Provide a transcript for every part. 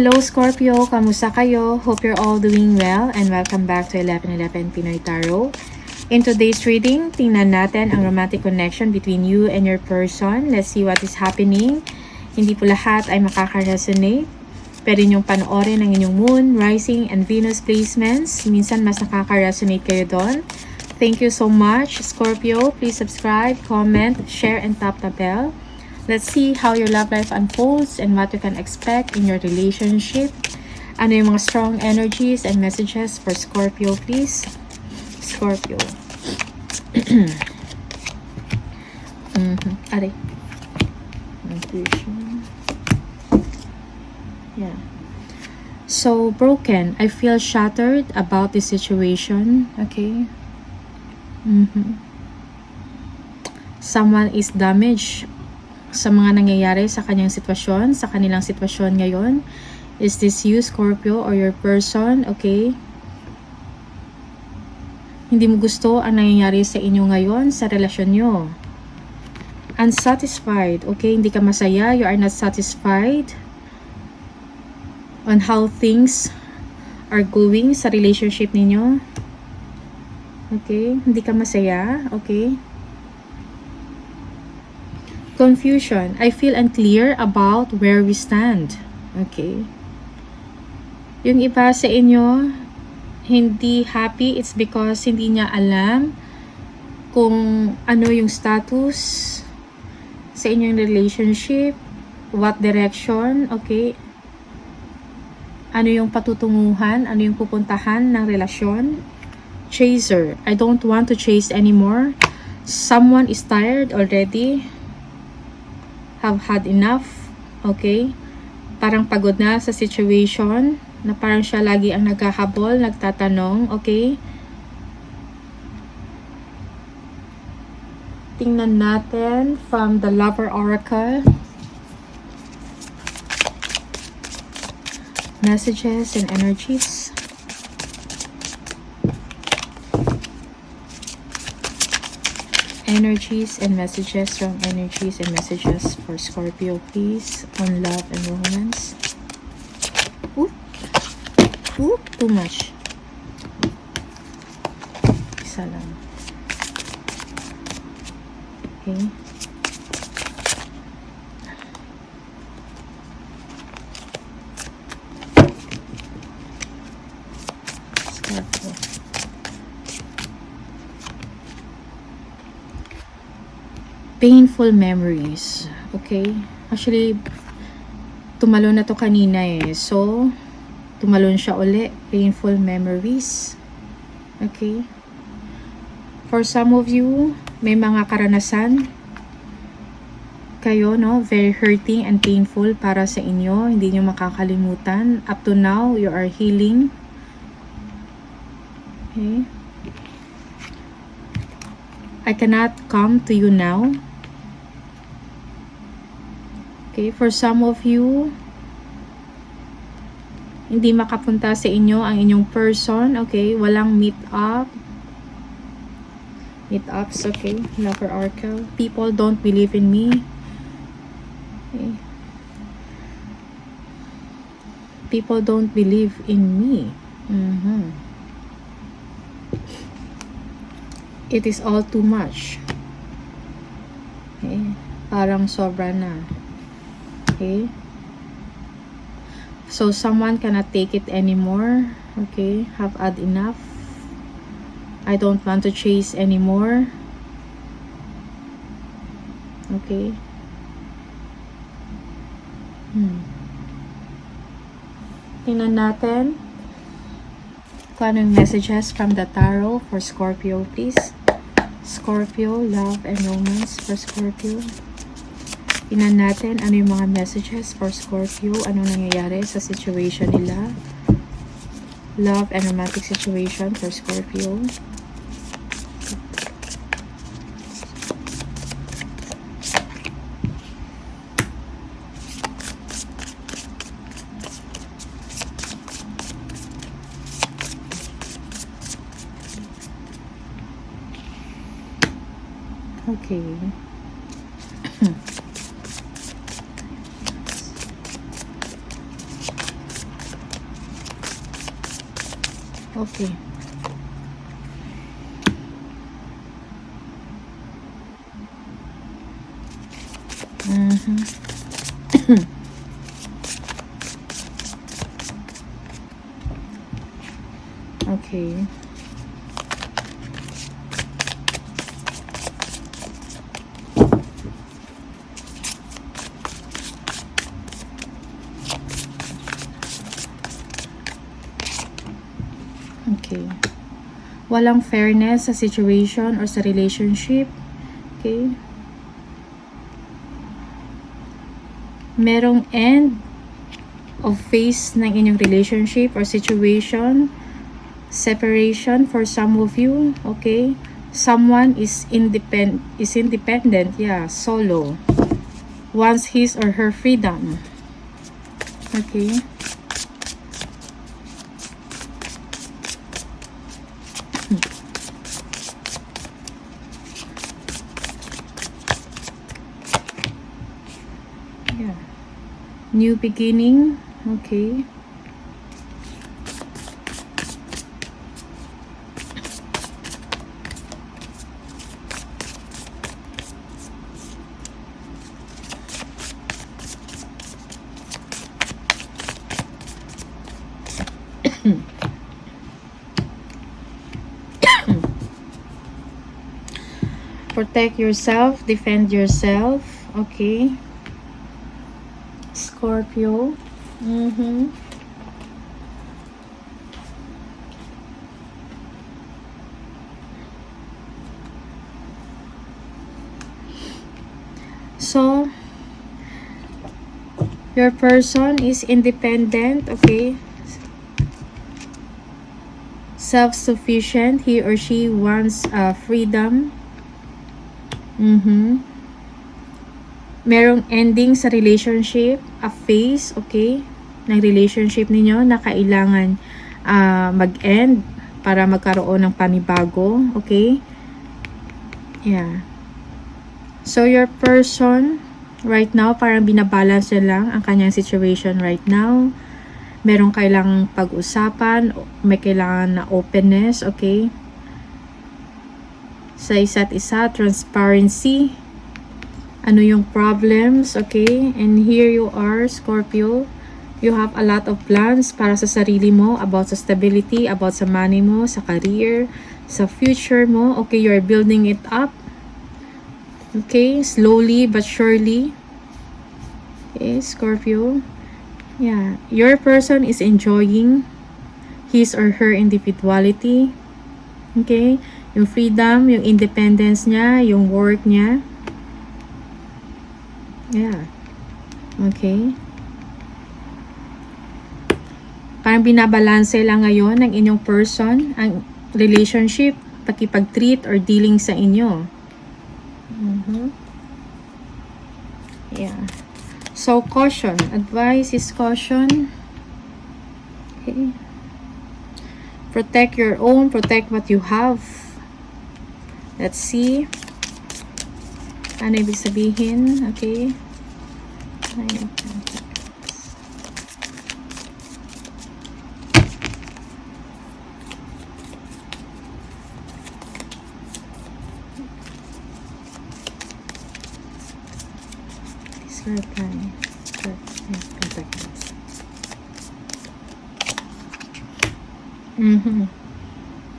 Hello Scorpio, kamusta kayo? Hope you're all doing well and welcome back to 1111 Pinoy Tarot. In today's reading, tingnan natin ang romantic connection between you and your person. Let's see what is happening. Hindi po lahat ay makaka-resonate. Pwede niyong panoorin ang inyong moon, rising, and Venus placements. Minsan mas nakaka-resonate kayo doon. Thank you so much, Scorpio. Please subscribe, comment, share, and tap the bell. Let's see how your love life unfolds and what you can expect in your relationship. Ano yung mga strong energies and messages for Scorpio, please? Scorpio. Aray. Intuition. Yeah. So, broken. I feel shattered about this situation. Okay. Someone is damaged sa mga nangyayari sa kanyang sitwasyon, sa kanilang sitwasyon ngayon. Is this you, Scorpio, or your person? Okay. Hindi mo gusto ang nangyayari sa inyo ngayon, sa relasyon nyo. Unsatisfied. Okay, hindi ka masaya. You are not satisfied on how things are going sa relationship ninyo. Okay, hindi ka masaya. Okay. Confusion. I feel unclear about where we stand. Okay. Yung iba sa inyo, hindi happy. It's because hindi niya alam kung ano yung status sa inyong relationship. What direction. Okay. Ano yung patutunguhan. Ano yung pupuntahan ng relasyon. Chaser. I don't want to chase anymore. Someone is tired already. Have had enough. Okay? Parang pagod na sa situation. Na parang siya lagi ang naghahabol, nagtatanong. Okay? Tingnan natin from the Lover Oracle. Messages and energies. Energies and messages from energies and messages for Scorpio, please, on love and romance. Ooh, too much. Isa lang. Okay. Scorpio. Painful memories. Okay? Actually, tumalon na to kanina eh. So, tumalon siya uli. Painful memories. Okay? For some of you, may mga karanasan kayo, no? Very hurting and painful para sa inyo. Hindi nyo makakalimutan. Up to now, you are healing. Okay? I cannot come to you now. Okay, for some of you, hindi makapunta sa inyo ang inyong person. Okay, walang meet-up. Meet-ups, okay. Lover Oracle. People don't believe in me. Okay. People don't believe in me. It is all too much. Okay, parang sobra na. Okay. So someone cannot take it anymore. Okay. Have had enough. I don't want to chase anymore. Okay. Tingnan natin kung anong messages from the tarot for Scorpio, please. Scorpio, love and romance for Scorpio. Tingnan natin ano yung mga messages for Scorpio, anong nangyayari sa situation nila. Love and romantic situation for Scorpio. Okay. Okay. Okay. Okay. Walang fairness sa situation or sa relationship. Okay. Merong end of phase ng inyong relationship or situation. Separation for some of you. Okay. Someone is independent. Yeah. Solo. Wants his or her freedom. Okay. Yeah. New beginning. Okay. Protect yourself, defend yourself. Okay. Scorpio. So, your person is independent, okay? Self-sufficient. He or she wants freedom. Merong ending sa relationship, a phase, okay, ng relationship ninyo na kailangan mag-end para magkaroon ng panibago, okay? Yeah. So, your person, right now, parang binabalance na lang ang kanyang situation right now. Merong kailangang pag-usapan, may kailangan na openness, okay? Sa isa't isa, transparency. Ano yung problems, okay? And here you are, Scorpio. You have a lot of plans para sa sarili mo, about sa stability, about sa money mo, sa career, sa future mo. Okay, you're building it up. Okay, slowly but surely. Okay, Scorpio. Yeah, your person is enjoying his or her individuality. Okay, yung freedom, yung independence niya, yung work niya. Yeah. Okay. Parang binabalanse lang ngayon ng inyong person ang relationship, pakipag-treat or dealing sa inyo. Yeah. So, caution. Advice is caution. Okay. Protect your own. Protect what you have. Let's see. Ano ibig sabihin? Okay. Reply.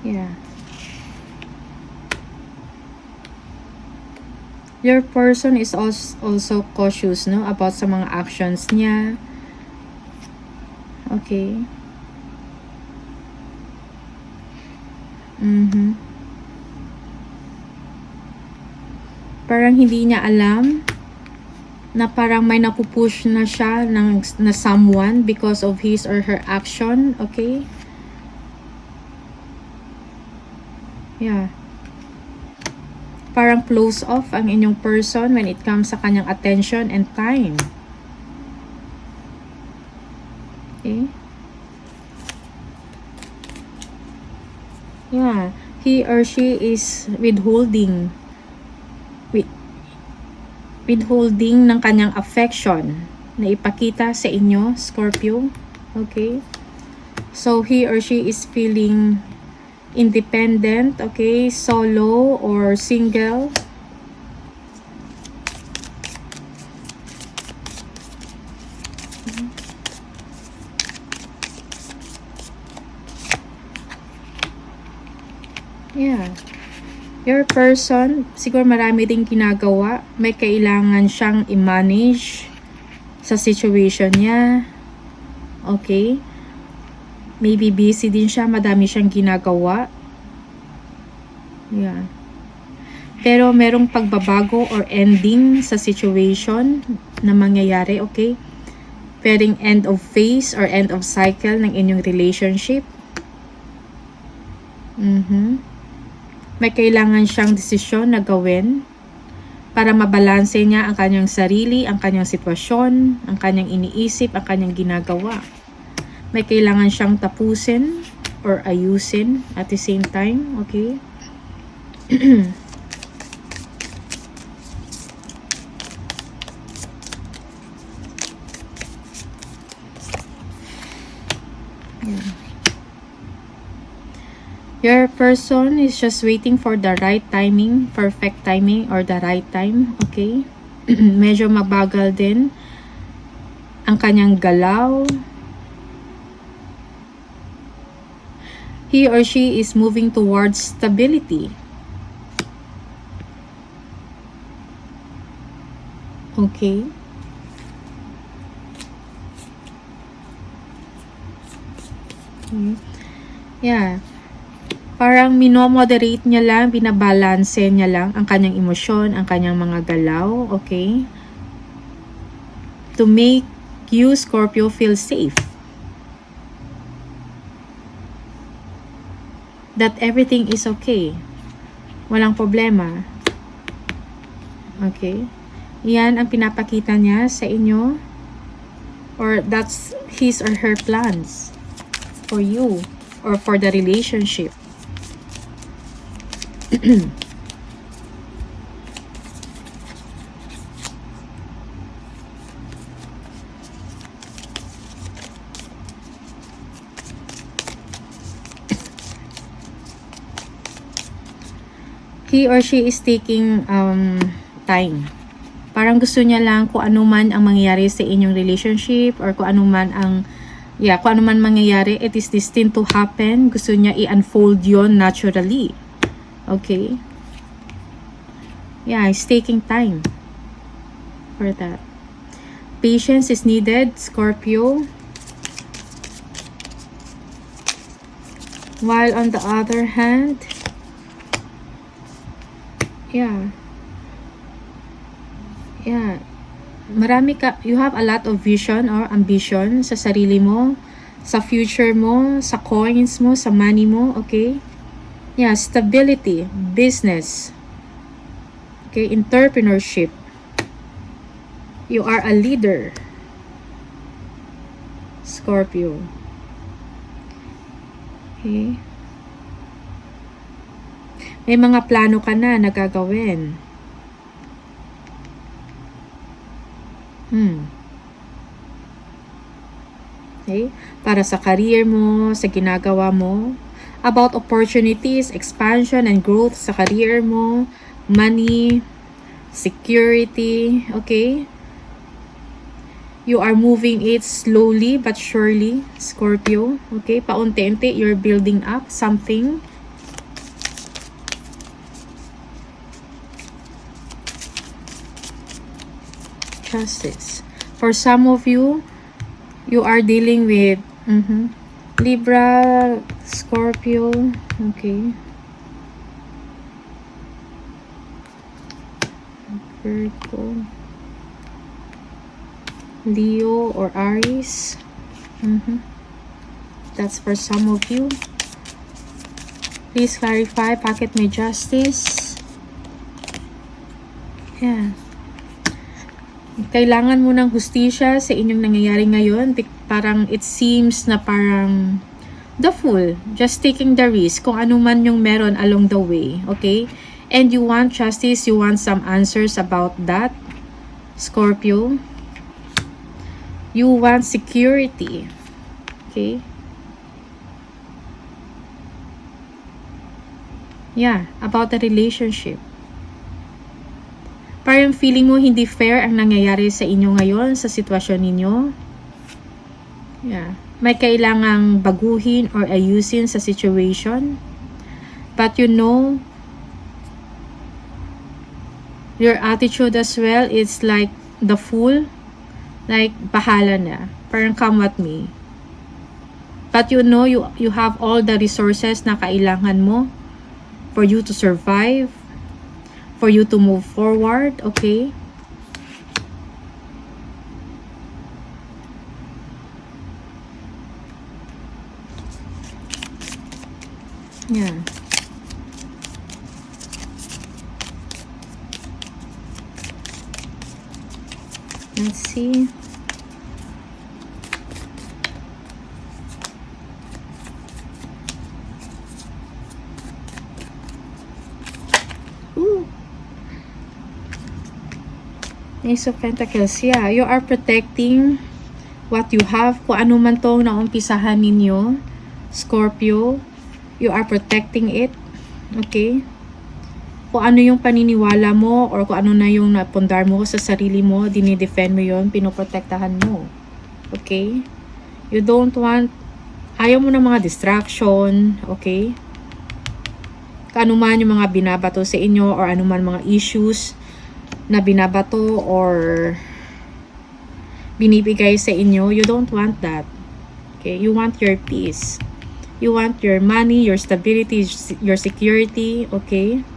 Yeah. Your person is also cautious, no, about sa mga actions niya. Okay. Parang hindi niya alam na parang may napupush na siya na someone because of his or her action. Okay. Yeah. Parang close off ang inyong person when it comes sa kanyang attention and time. Okay. Yeah. He or she is withholding ng kanyang affection na ipakita sa inyo, Scorpio. Okay. So he or she is feeling independent, okay, solo or single. Yeah. Your person, siguro marami ding ginagawa. May kailangan siyang i-manage sa situation niya. Okay? Maybe busy din siya, madami siyang ginagawa. Yeah. Pero merong pagbabago or ending sa situation na mangyayari, okay? Pwedeng end of phase or end of cycle ng inyong relationship. May kailangan siyang desisyon na gawin para mabalanse niya ang kanyang sarili, ang kanyang sitwasyon, ang kanyang iniisip, ang kanyang ginagawa. May kailangan siyang tapusin or ayusin at the same time, okay? Yeah. Your person is just waiting for the right timing, perfect timing, or the right time, okay? Medyo mabagal din ang kanyang galaw. He or she is moving towards stability. Okay? Yeah. Parang minomoderate niya lang, binabalanse niya lang ang kanyang emosyon, ang kanyang mga galaw, okay? To make you, Scorpio, feel safe. That everything is okay. Walang problema. Okay? Yan ang pinapakita niya sa inyo. Or that's his or her plans for you or for the relationship. He or she is taking time. Parang gusto niya lang kung ano man ang mangyayari sa inyong relationship or kung ano man ang kung ano man mangyayari, it is destined to happen. Gusto niya i-unfold yon naturally. Okay? Yeah, it's taking time for that. Patience is needed, Scorpio. While on the other hand, yeah, you have a lot of vision or ambition sa sarili mo, sa future mo, sa coins mo, sa money mo, okay? Yeah, stability, business, okay, entrepreneurship. You are a leader, Scorpio. Okay? May mga plano ka na nagagawin. Okay? Para sa career mo, sa ginagawa mo, about opportunities, expansion and growth sa career mo, money, security, okay? You are moving it slowly but surely, Scorpio, okay? Paunti-unti, you're building up something. Justice. For some of you, you are dealing with Libra, Scorpio, okay, Virgo, Leo or Aries. That's for some of you. Please clarify, bakit may justice? Yeah. Kailangan mo ng hustisya sa inyong nangyayari ngayon. Parang it seems na parang the fool, just taking the risk kung ano man yung meron along the way, okay? And you want justice, you want some answers about that, Scorpio. You want security, okay? Yeah, about the relationship. Parang feeling mo hindi fair ang nangyayari sa inyo ngayon, sa sitwasyon ninyo. Yeah. May kailangang baguhin or ayusin sa situation. But you know, your attitude as well is like the fool. Like, bahala na. Parang come at me. But you know, you have all the resources na kailangan mo for you to survive, for you to move forward, okay? Yeah. Let's see. Ooh. Ace of Pentacles. Yeah, you are protecting what you have. Kung ano man tong naumpisahan ninyo, Scorpio, you are protecting it. Okay? Kung ano yung paniniwala mo or kung ano na yung napundar mo sa sarili mo, dinidefend mo yun, pinoprotektahan mo. Okay? You don't want, ayaw mo ng mga distraction. Okay? Kung ano man yung mga binabato sa inyo or ano man mga issues na binabato or binibigay sa inyo, you don't want that. Okay? You want your peace. You want your money, your stability, your security. Okay?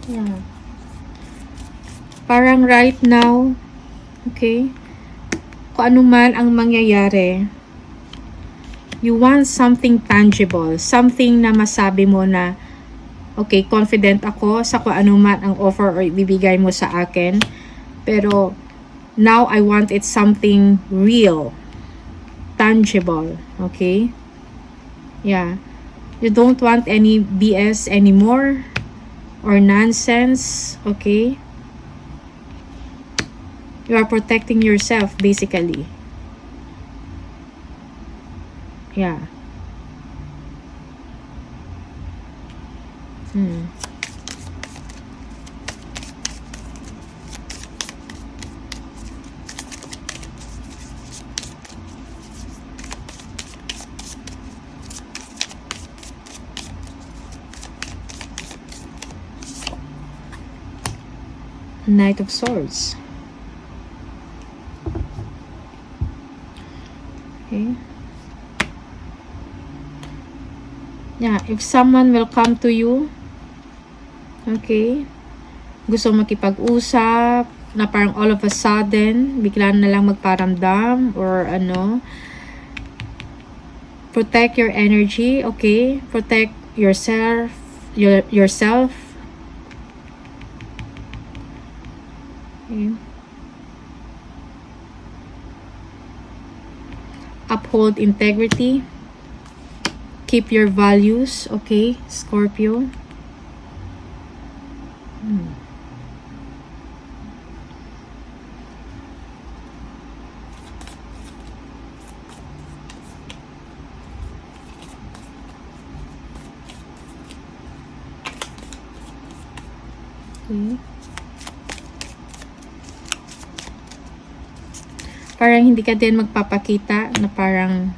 Yeah. Parang right now, okay, kung ano man ang mangyayari, you want something tangible, something na masabi mo na, okay, confident ako sa kung ano man ang offer or ibibigay mo sa akin, pero now I want it something real, tangible, okay? Yeah. You don't want any BS anymore or nonsense, okay? You are protecting yourself, basically. Yeah. Knight of Swords. Okay. Yeah, if someone will come to you, okay, gusto makipag-usap, na parang all of a sudden, bigla na lang magparamdam, or ano, protect your energy, okay? Protect yourself, yourself. Okay. Uphold integrity. Keep your values, okay, Scorpio. Okay. Parang hindi ka din magpapakita na parang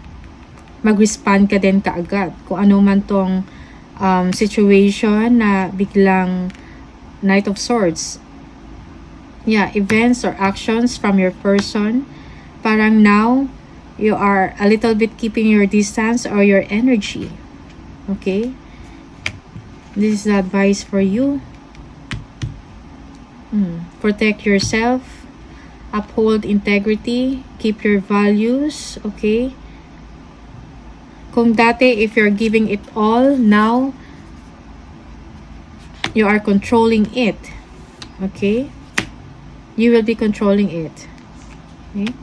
mag-respond ka din kaagad. Kung ano man tong situation na biglang Knight of Swords. Yeah, events or actions from your person. Parang now, you are a little bit keeping your distance or your energy. Okay? This is the advice for you. Protect yourself. Uphold integrity. Keep your values. Okay? Kung dati, if you're giving it all, now, you are controlling it. Okay? You will be controlling it. Okay?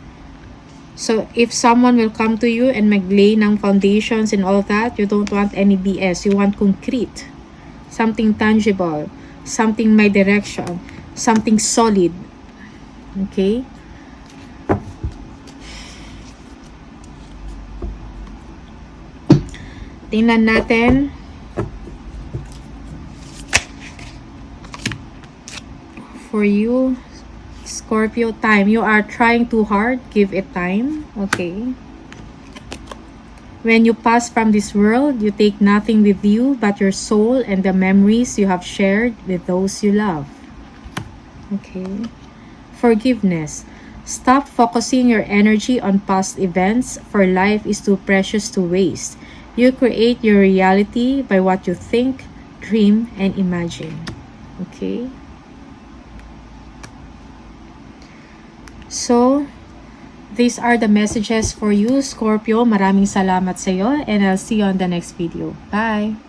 So, if someone will come to you and maglay ng foundations and all that, you don't want any BS. You want concrete. Something tangible. Something may direction. Something solid. Okay? Tingnan natin. For you, Scorpio, time. You are trying too hard. Give it time. Okay? When you pass from this world, you take nothing with you but your soul and the memories you have shared with those you love. Okay. Forgiveness. Stop focusing your energy on past events, for life is too precious to waste. You create your reality by what you think, dream, and imagine. Okay. So, these are the messages for you, Scorpio. Maraming salamat sa iyo, and I'll see you on the next video. Bye!